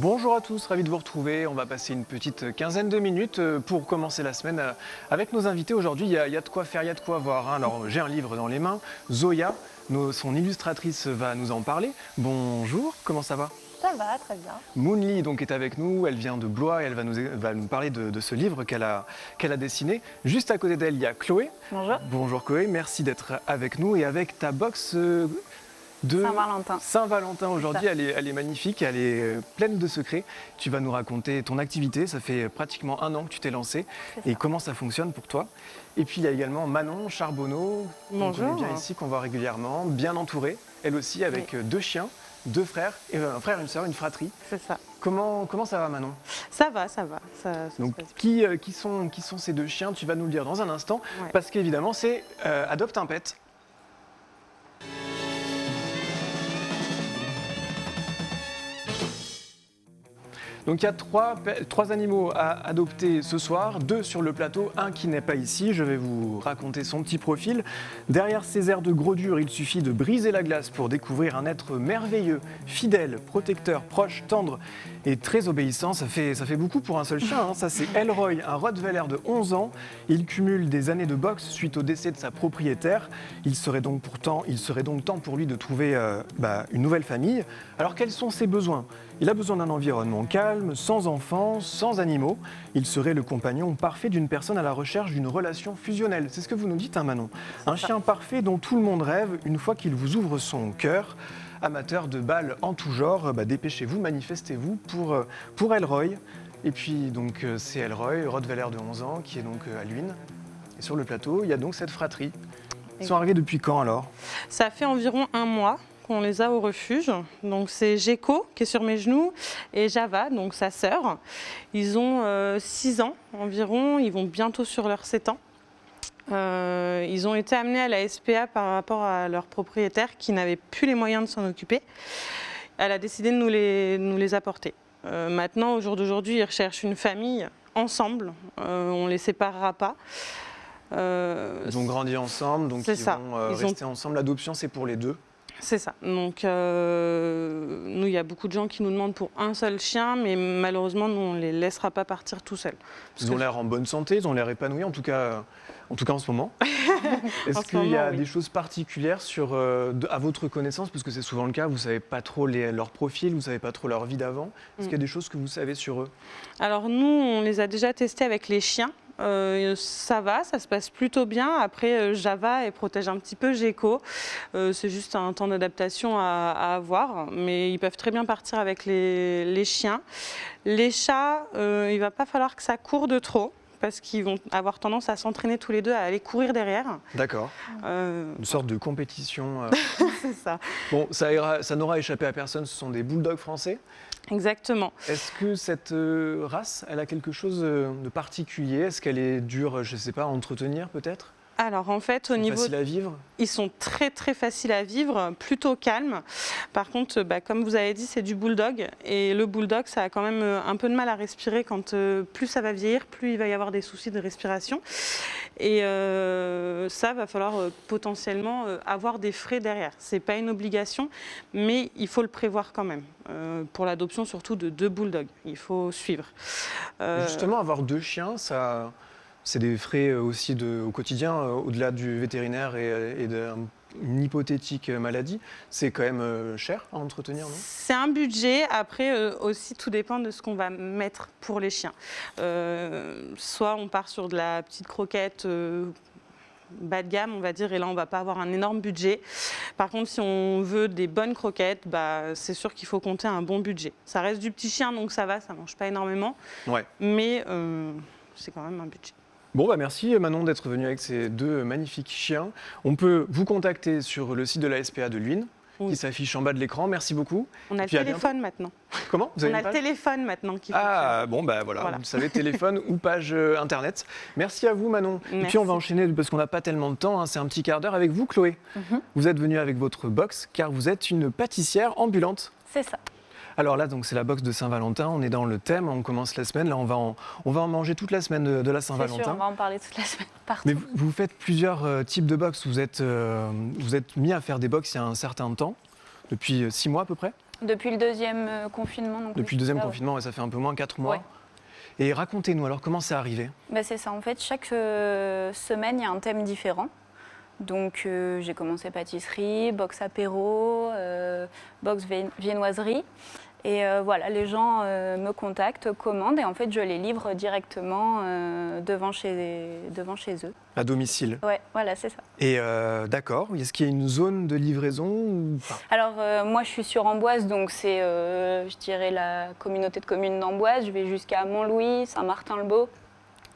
Bonjour à tous, ravi de vous retrouver. On va passer une petite quinzaine de minutes pour commencer la semaine avec nos invités. Aujourd'hui, il y a de quoi faire, il y a de quoi voir. Alors, j'ai un livre dans les mains. Zoya, son illustratrice, va nous en parler. Bonjour, comment ça va? Ça va, très bien. Moonly donc, est avec nous, elle vient de Blois et elle va nous parler de ce livre qu'elle a dessiné. Juste à côté d'elle, il y a Chloé. Bonjour. Bonjour Chloé, merci d'être avec nous et avec ta box de Saint-Valentin. Saint-Valentin aujourd'hui, elle est magnifique, elle est pleine de secrets. Tu vas nous raconter ton activité, ça fait pratiquement un an que tu t'es lancé et comment ça fonctionne pour toi. Et puis il y a également Manon Charbonneau, qu'on connaît bien ici, qu'on voit régulièrement, bien entourée, elle aussi avec deux chiens, deux frères, un frère, une sœur, une fratrie. C'est ça. Comment ça va Manon? Ça va, ça va. Ça Donc se passe bien. qui sont ces deux chiens? Tu vas nous le dire dans un instant, Ouais. parce qu'évidemment c'est Adopte un pet. Donc il y a trois animaux à adopter ce soir, deux sur le plateau, un qui n'est pas ici. Je vais vous raconter son petit profil. Derrière ces airs de gros dur, il suffit de briser la glace pour découvrir un être merveilleux, fidèle, protecteur, proche, tendre et très obéissant. Ça fait beaucoup pour un seul chien, hein. Ça c'est Elroy, un Rottweiler de 11 ans. Il cumule des années de boxe suite au décès de sa propriétaire. Il serait donc temps pour lui de trouver une nouvelle famille. Alors quels sont ses besoins? Il a besoin d'un environnement calme, sans enfants, sans animaux. Il serait le compagnon parfait d'une personne à la recherche d'une relation fusionnelle. C'est ce que vous nous dites, hein, Manon? Un chien parfait dont tout le monde rêve une fois qu'il vous ouvre son cœur. Amateur de balles en tout genre, dépêchez-vous, manifestez-vous pour Elroy. Et puis donc c'est Elroy, Rottweiler de 11 ans, qui est donc à Luynes. Et sur le plateau, il y a donc cette fratrie. Ils sont arrivés depuis quand alors? Ça fait environ un mois qu'on les a au refuge. Donc c'est Gecko qui est sur mes genoux et Java, donc sa sœur. Ils ont 6 ans environ, ils vont bientôt sur leurs 7 ans. Ils ont été amenés à la SPA par rapport à leur propriétaire qui n'avait plus les moyens de s'en occuper. Elle a décidé de nous les apporter. Maintenant, au jour d'aujourd'hui, ils recherchent une famille ensemble. On ne les séparera pas. Ils ont grandi ensemble, donc ils vont rester ensemble. L'adoption, c'est pour les deux. C'est ça. Donc, nous, il y a beaucoup de gens qui nous demandent pour un seul chien, mais malheureusement, nous, on ne les laissera pas partir tout seuls. Ils ont l'air en bonne santé, ils ont l'air épanouis, en tout cas en ce moment. Est-ce qu'il y a des choses particulières à votre connaissance, parce que c'est souvent le cas, vous ne savez pas trop leur profil, vous ne savez pas trop leur vie d'avant. Est-ce qu'il y a des choses que vous savez sur eux? Alors nous, on les a déjà testés avec les chiens. Ça va, ça se passe plutôt bien. Après, Java, elle protège un petit peu Gecko. C'est juste un temps d'adaptation à avoir, mais ils peuvent très bien partir avec les chiens. Les chats, il ne va pas falloir que ça court de trop, parce qu'ils vont avoir tendance à s'entraîner tous les deux à aller courir derrière. D'accord. Une sorte de compétition. C'est ça. Bon, ça n'aura échappé à personne, ce sont des bulldogs français. Exactement. Est-ce que cette race, elle a quelque chose de particulier? Est-ce qu'elle est dure, je ne sais pas, à entretenir peut-être? Alors en fait, au niveau, facile à vivre? Ils sont très très faciles à vivre, plutôt calmes. Par contre, comme vous avez dit, c'est du bulldog et le bulldog, ça a quand même un peu de mal à respirer quand plus ça va vieillir, plus il va y avoir des soucis de respiration. Et ça, va falloir potentiellement avoir des frais derrière. C'est pas une obligation, mais il faut le prévoir quand même. Pour l'adoption surtout de 2 bulldogs, il faut suivre. Justement, avoir 2 chiens, ça... C'est des frais aussi au quotidien, au-delà du vétérinaire et d'une hypothétique maladie. C'est quand même cher à entretenir, non? C'est un budget. Après, aussi, tout dépend de ce qu'on va mettre pour les chiens. Soit on part sur de la petite croquette bas de gamme, on va dire, et là, on ne va pas avoir un énorme budget. Par contre, si on veut des bonnes croquettes, c'est sûr qu'il faut compter un bon budget. Ça reste du petit chien, donc ça va, ça ne mange pas énormément. Ouais. Mais c'est quand même un budget. Bon, merci Manon d'être venue avec ces 2 magnifiques chiens. On peut vous contacter sur le site de la SPA de Luynes, qui s'affiche en bas de l'écran. Merci beaucoup. On a le téléphone maintenant. Comment? On a le téléphone maintenant qui fonctionne. Ah, bon, voilà, vous savez, téléphone ou page internet. Merci à vous Manon. Merci. Et puis on va enchaîner, parce qu'on n'a pas tellement de temps, hein, c'est un petit quart d'heure avec vous Chloé. Vous êtes venue avec votre box, car vous êtes une pâtissière ambulante. C'est ça. Alors là, donc c'est la box de Saint-Valentin, on est dans le thème, on commence la semaine, là on va en manger toute la semaine de la Saint-Valentin. C'est sûr, on va en parler toute la semaine, partout. Mais vous faites plusieurs types de box, vous êtes mis à faire des box il y a un certain temps, depuis 6 mois à peu près? Depuis le deuxième confinement. Donc Depuis oui, le deuxième c'est ça, confinement, ouais, ça fait un peu moins 4 mois. Ouais. Et racontez-nous alors comment c'est arrivé. Bah, c'est ça, en fait, chaque semaine, il y a un thème différent. Donc j'ai commencé pâtisserie, box apéro, box viennoiserie. Et voilà, les gens me contactent, commandent et en fait je les livre directement devant chez eux. À domicile. Ouais, voilà, c'est ça. Et d'accord, est-ce qu'il y a une zone de livraison ou pas? Alors moi je suis sur Amboise, donc c'est je dirais la communauté de communes d'Amboise. Je vais jusqu'à Montlouis, Saint-Martin-le-Beau.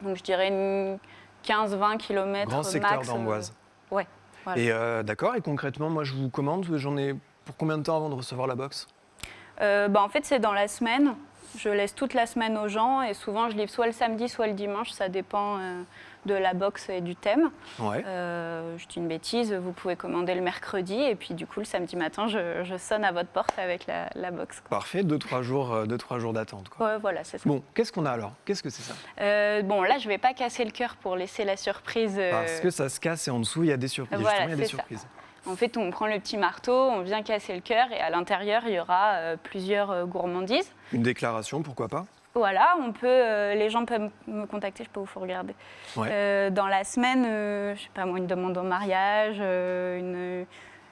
Donc je dirais une 15-20 km Grand secteur max. d'Amboise. Ouais. Voilà. Et d'accord, et concrètement, moi je vous commande, j'en ai pour combien de temps avant de recevoir la box? En fait, c'est dans la semaine. Je laisse toute la semaine aux gens et souvent je livre soit le samedi, soit le dimanche. Ça dépend de la box et du thème. Ouais. Je dis une bêtise, vous pouvez commander le mercredi et puis du coup le samedi matin, je sonne à votre porte avec la box. Quoi. Parfait, 2-3 jours d'attente. Quoi. Ouais, voilà, c'est ça. Bon, qu'est-ce qu'on a alors? Qu'est-ce que c'est ça? Bon, là, je vais pas casser le cœur pour laisser la surprise. Parce que ça se casse et en dessous, il y a des surprises. Voilà, Justement, il y a des c'est ça. surprises. En fait, on prend le petit marteau, on vient casser le cœur et à l'intérieur, il y aura plusieurs gourmandises. Une déclaration, pourquoi pas? Voilà, les gens peuvent me contacter, je peux vous regarder. Ouais. Dans la semaine, je sais pas moi, une demande en mariage,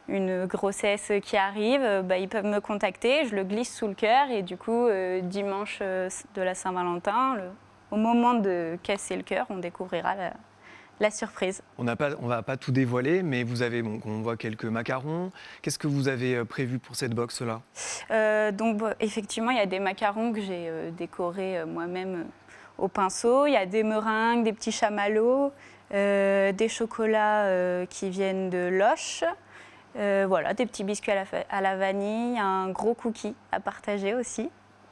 une grossesse qui arrive, ils peuvent me contacter, je le glisse sous le cœur et du coup, dimanche de la Saint-Valentin, au moment de casser le cœur, on découvrira la surprise. On ne va pas tout dévoiler, mais vous avez, on voit quelques macarons. Qu'est-ce que vous avez prévu pour cette box-là? Effectivement, il y a des macarons que j'ai décorés moi-même au pinceau. Il y a des meringues, des petits chamallows, des chocolats qui viennent de Loche. Voilà, des petits biscuits à la vanille, un gros cookie à partager aussi.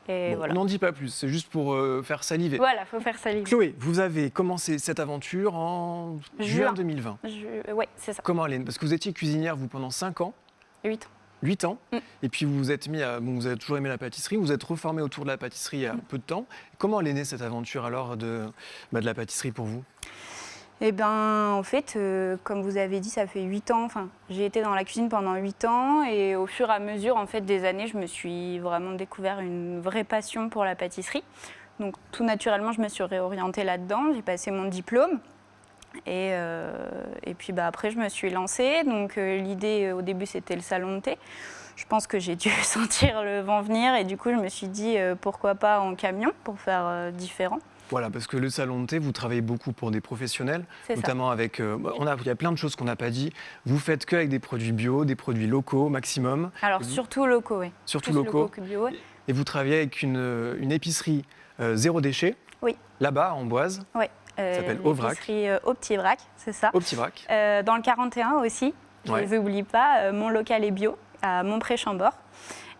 Et voilà. On n'en dit pas plus, c'est juste pour faire saliver. Voilà, il faut faire saliver. Chloé, vous avez commencé cette aventure en juin 2020. Oui, c'est ça. Comment elle est? Parce que vous étiez cuisinière vous pendant 5 ans. 8 ans. 8 ans. Et puis vous vous êtes mis à, vous avez toujours aimé la pâtisserie, vous êtes reformé autour de la pâtisserie il y a peu de temps. Comment elle est née cette aventure alors de la pâtisserie pour vous? Eh bien, en fait, comme vous avez dit, ça fait 8 ans. Enfin, j'ai été dans la cuisine pendant 8 ans et au fur et à mesure en fait, des années, je me suis vraiment découvert une vraie passion pour la pâtisserie. Donc, tout naturellement, je me suis réorientée là-dedans. J'ai passé mon diplôme et puis après, je me suis lancée. Donc, l'idée, au début, c'était le salon de thé. Je pense que j'ai dû sentir le vent venir et du coup, je me suis dit pourquoi pas en camion pour faire différent. Voilà, parce que le salon de thé, vous travaillez beaucoup pour des professionnels, notamment ça. avec. Il y a plein de choses qu'on n'a pas dit. Vous faites qu'avec des produits bio, des produits locaux maximum. Alors surtout locaux, oui. Surtout plus locaux. Que bio, ouais. Et vous travaillez avec une épicerie zéro déchet. Oui. Là-bas, à Amboise. Oui. Ça s'appelle Aubrac. L'épicerie Au Petit Vrac, c'est ça. Au Petit Vrac. Dans le 41 aussi. Je ne les oublie pas. Mon local est bio à Montpré-Chambord.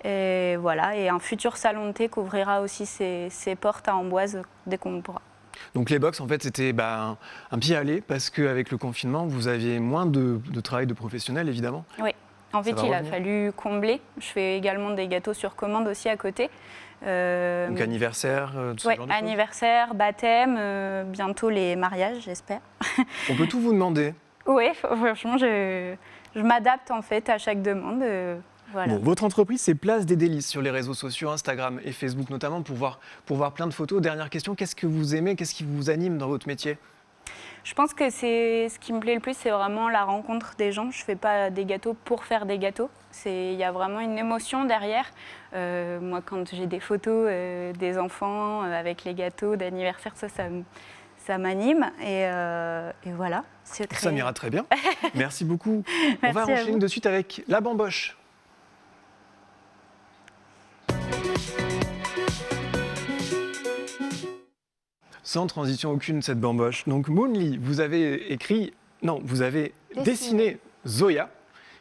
Et voilà, et un futur salon de thé qu'ouvrira aussi ses portes à Amboise dès qu'on pourra. Donc les box, en fait, c'était un pied à aller parce qu'avec le confinement, vous aviez moins de travail de professionnels, évidemment. Oui, en fait, il a fallu combler. Je fais également des gâteaux sur commande aussi à côté. Donc anniversaire, tout ce genre de anniversaire, baptême, bientôt les mariages, j'espère. On peut tout vous demander. Oui, franchement, je m'adapte en fait à chaque demande. Voilà. Bon, votre entreprise, c'est Place des Délices sur les réseaux sociaux, Instagram et Facebook notamment, pour voir plein de photos. Dernière question, qu'est-ce que vous aimez, qu'est-ce qui vous anime dans votre métier? Je pense que ce qui me plaît le plus, c'est vraiment la rencontre des gens. Je ne fais pas des gâteaux pour faire des gâteaux. Il y a vraiment une émotion derrière. Moi, quand j'ai des photos des enfants avec les gâteaux d'anniversaire, ça m'anime. Et voilà. Ça m'ira très bien. Merci beaucoup. Merci On va enchaîner de suite avec la bamboche. Sans transition aucune, cette bamboche. Donc, Moonly, vous avez dessiné Zoya,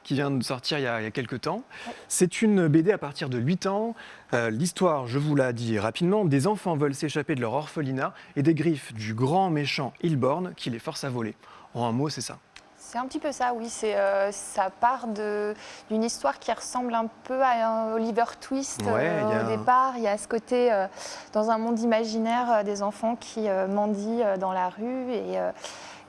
qui vient de sortir il y a quelques temps. Ouais. C'est une BD à partir de 8 ans. L'histoire, je vous la dis rapidement, des enfants veulent s'échapper de leur orphelinat et des griffes du grand méchant Hilborn qui les force à voler. En un mot, c'est ça. C'est un petit peu ça, oui. Ça part d'une histoire qui ressemble un peu à un Oliver Twist au départ. Il y a ce côté, dans un monde imaginaire, des enfants qui mendient dans la rue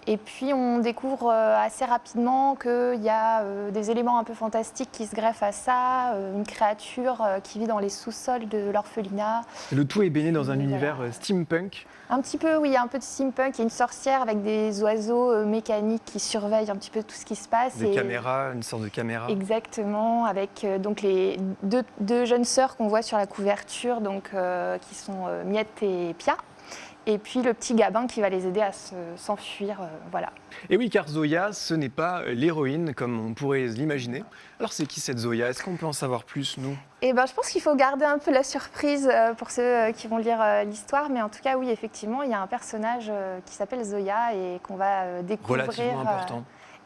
Et puis on découvre assez rapidement qu'il y a des éléments un peu fantastiques qui se greffent à ça, une créature qui vit dans les sous-sols de l'orphelinat. Le tout est baigné dans un univers steampunk. Un petit peu, oui, il y a un peu de steampunk. Il y a une sorcière avec des oiseaux mécaniques qui surveillent un petit peu tout ce qui se passe. Des caméras, une sorte de caméra. Exactement, avec donc les deux jeunes sœurs qu'on voit sur la couverture, donc, qui sont Miette et Pia. Et puis le petit Gabin qui va les aider à s'enfuir, voilà. Et oui, car Zoya, ce n'est pas l'héroïne comme on pourrait l'imaginer. Alors c'est qui cette Zoya? Est-ce qu'on peut en savoir plus, nous? Eh ben, je pense qu'il faut garder un peu la surprise pour ceux qui vont lire l'histoire. Mais en tout cas, oui, effectivement, il y a un personnage qui s'appelle Zoya et qu'on va découvrir. Relativement important.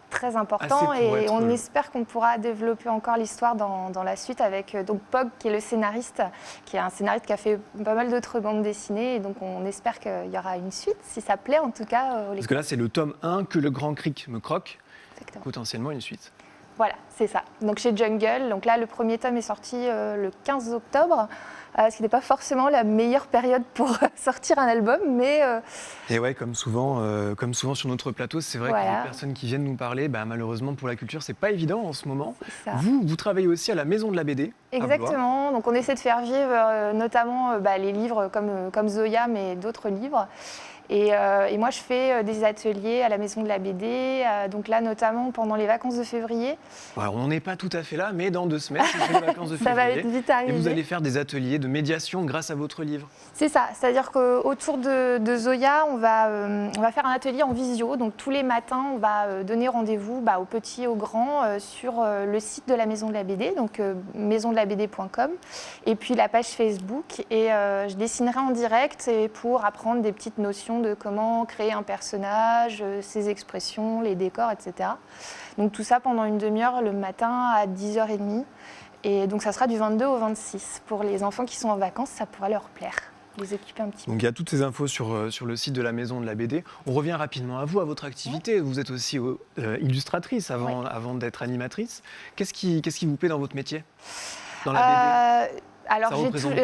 Très important et on être... espère qu'on pourra développer encore l'histoire dans la suite avec donc Pog qui est le scénariste, qui est un scénariste qui a fait pas mal d'autres bandes dessinées et donc on espère qu'il y aura une suite, si ça plaît en tout cas. Parce que là c'est le tome 1 que le grand cric me croque, exactement. Potentiellement une suite. Voilà, c'est ça. Donc chez Jungle, donc là le premier tome est sorti le 15 octobre, ce qui n'est pas forcément la meilleure période pour sortir un album, mais... Et ouais, comme souvent sur notre plateau, c'est vrai que les personnes qui viennent nous parler, malheureusement pour la culture, c'est pas évident en ce moment. Vous travaillez aussi à la Maison de la BD. Exactement, donc on essaie de faire vivre notamment les livres comme Zoya, mais d'autres livres. Et moi, je fais des ateliers à la Maison de la BD, donc là, notamment pendant les vacances de février. Ouais, on n'en est pas tout à fait là, mais dans 2 semaines, c'est les vacances de février. Ça va être vite arrivé. Et vous allez faire des ateliers de médiation grâce à votre livre. C'est ça, c'est-à-dire qu'autour de Zoya, on va faire un atelier en visio. Donc tous les matins, on va donner rendez-vous aux petits et aux grands sur le site de la Maison de la BD, donc maisondelabd.com, et puis la page Facebook. Et je dessinerai en direct pour apprendre des petites notions de comment créer un personnage, ses expressions, les décors, etc. Donc tout ça pendant une demi-heure le matin à 10h30. Et donc ça sera du 22 au 26. Pour les enfants qui sont en vacances, ça pourra leur plaire, les occuper un petit peu. Donc il y a toutes ces infos sur le site de la Maison de la BD. On revient rapidement à vous, à votre activité. Vous êtes aussi illustratrice avant d'être animatrice. Qu'est-ce qui vous plaît dans votre métier, dans la BD? Alors,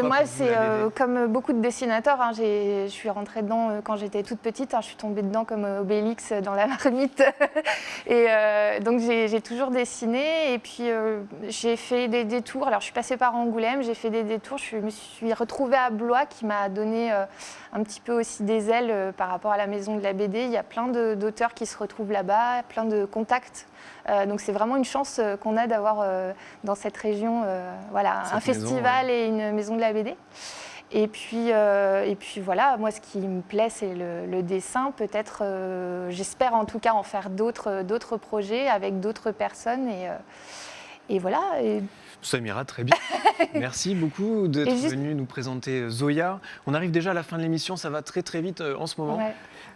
moi, c'est comme beaucoup de dessinateurs. Je suis rentrée dedans quand j'étais toute petite. Je suis tombée dedans comme Obélix dans la marmite. Et donc, j'ai toujours dessiné. Et puis, j'ai fait des détours. Alors, je suis passée par Angoulême. J'ai fait des détours. Je me suis retrouvée à Blois, qui m'a donné un petit peu aussi des ailes par rapport à la Maison de la BD. Il y a plein d'auteurs qui se retrouvent là-bas, plein de contacts. Donc c'est vraiment une chance qu'on a d'avoir dans cette région un festival et une maison de la BD. Et puis voilà, moi ce qui me plaît c'est le dessin. Peut-être, j'espère en tout cas en faire d'autres projets avec d'autres personnes. Et voilà. Ça m'ira très bien. Merci beaucoup d'être venu nous présenter Zoya. On arrive déjà à la fin de l'émission, ça va très très vite en ce moment. Ouais.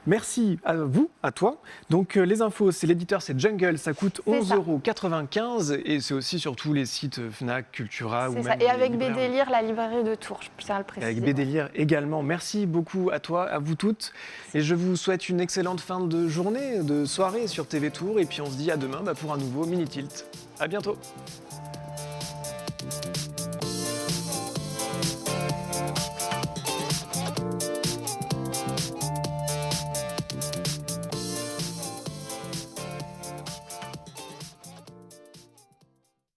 Merci à vous, à toi. Donc les infos, c'est l'éditeur, c'est Jungle, ça coûte 11,95 € et c'est aussi sur tous les sites Fnac, Cultura. C'est ça, et avec BD Lire, la librairie de Tours, je tiens à le préciser. Avec BD Lire également. Merci beaucoup à toi, à vous toutes. Et je vous souhaite une excellente fin de journée, de soirée sur TV Tours. Et puis on se dit à demain pour un nouveau Mini Tilt. À bientôt.